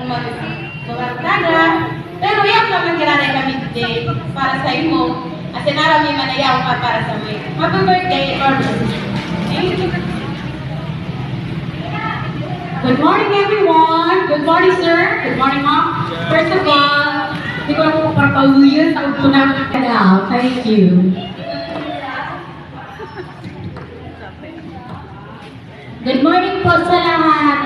magbarkada. Pero yan naman granay kami today para sa imo. Kasi narami manayaw ka para sa mo. Happy birthday, Orlando. Thank you. Good morning, everyone. Good morning, sir. Good morning, ma'am. First of all, hindi ko lang po para pauwiyan sa upo namin kanal. Thank you. Good morning po sa lahat.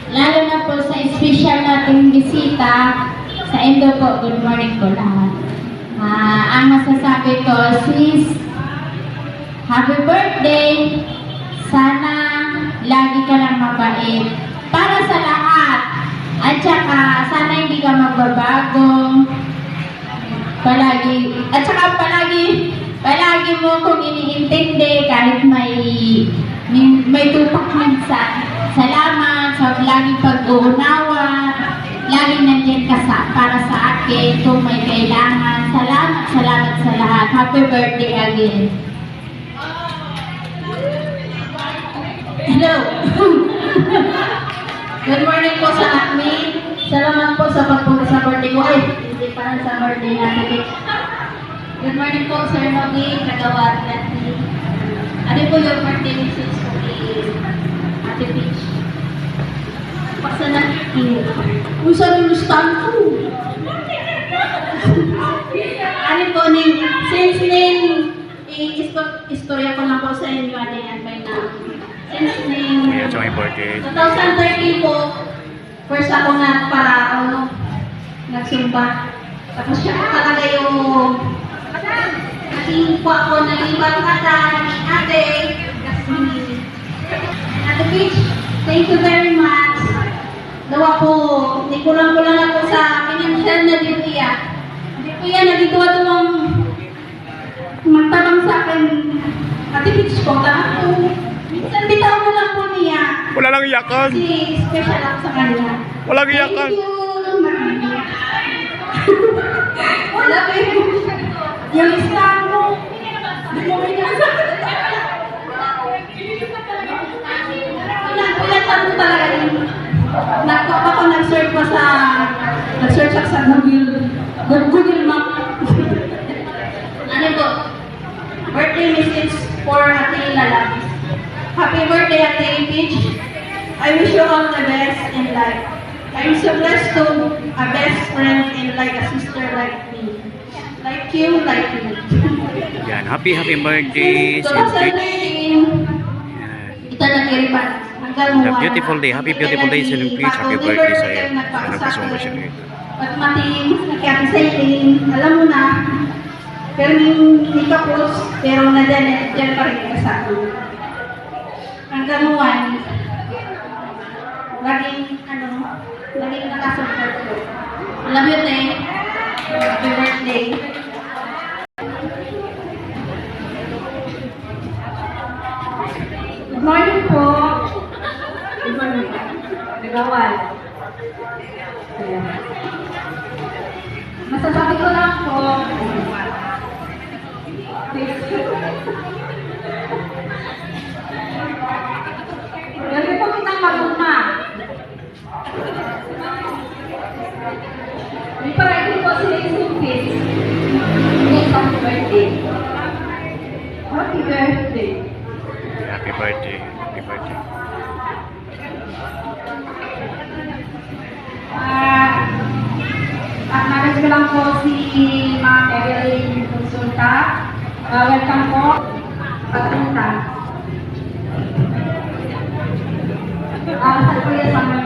Lalo na po sa special nating bisita sa Indo po. Good morning po lahat. Ang masasabi ko, sis, happy birthday. Sana lagi ka lang mabait. Para sa lahat. At saka, sana hindi ka magbabago. Palagi, at saka palagi mo kung iniintindi kahit may tupak minsan. Salamat sa laging pag-uunawa. Laging nandiyan ka para sa akin kung may kailangan. Salamat sa lahat. Happy birthday again. Hello. Good morning po sa amin. Salamat po sa pagpunta sa birthday ko. Ay, hindi pa sa birthday natin. Good morning po, Sir Nogi, Kagawad, Lati. Ano po yung birthday message ko kay Ate Peach? Pasana, kung saan yung stand ko? Ano po, since istorya ko lang po sa inyo, ano yan, by now. Since 2013 po, first ako na para, nagsumba. Tapos siya po talaga yung naging po ako, naging barkada, naging ate. Ate Peach, thank you very much. Dawa po, hindi kulang-kulang ako sa financial na diya. Hindi po yan, nagituwa-tuwang magtanong sa akin. Ate Peach po, ako. Minsan bitaw na lang po niya. Wala lang iyakan. Kasi special ako sa kanya. Walang iyakan. Thank you. Wala po yung stand mo. Hindi mo minasa. Kulatan mo talaga yun. Ako nag-search pa nag-search ako sa Google Map. Ano po? Birthday message for Ate Lalabis. Happy birthday, Ate Peach. I wish you all the best in life. I'm so blessed to a best friend and like a sister like me. Like you, like me. Yan, happy birthday. So, ito na kiripan. The beautiful day. Happy beautiful day, Silong Peach. Happy birthday sa iyo. Sana gusto mo siya ngayon. Pagmating, nakiakisayin, alam mo na. Pero hindi ka post, pero dyan pa rin ka sa akin. Hanggang one, laging nakasupport ko. Alam yun happy birthday. Good morning po. Good morning po. Nagawal. Masasabi ko lang po, lagi po kitang maguma. May parang po sila yung sumpis. Happy birthday. Happy birthday. Happy birthday. Happy birthday. At nagad ko lang po si Ma'am Evelyn Consulta. Welcome po. Pagpunta. Sa kuya sa mga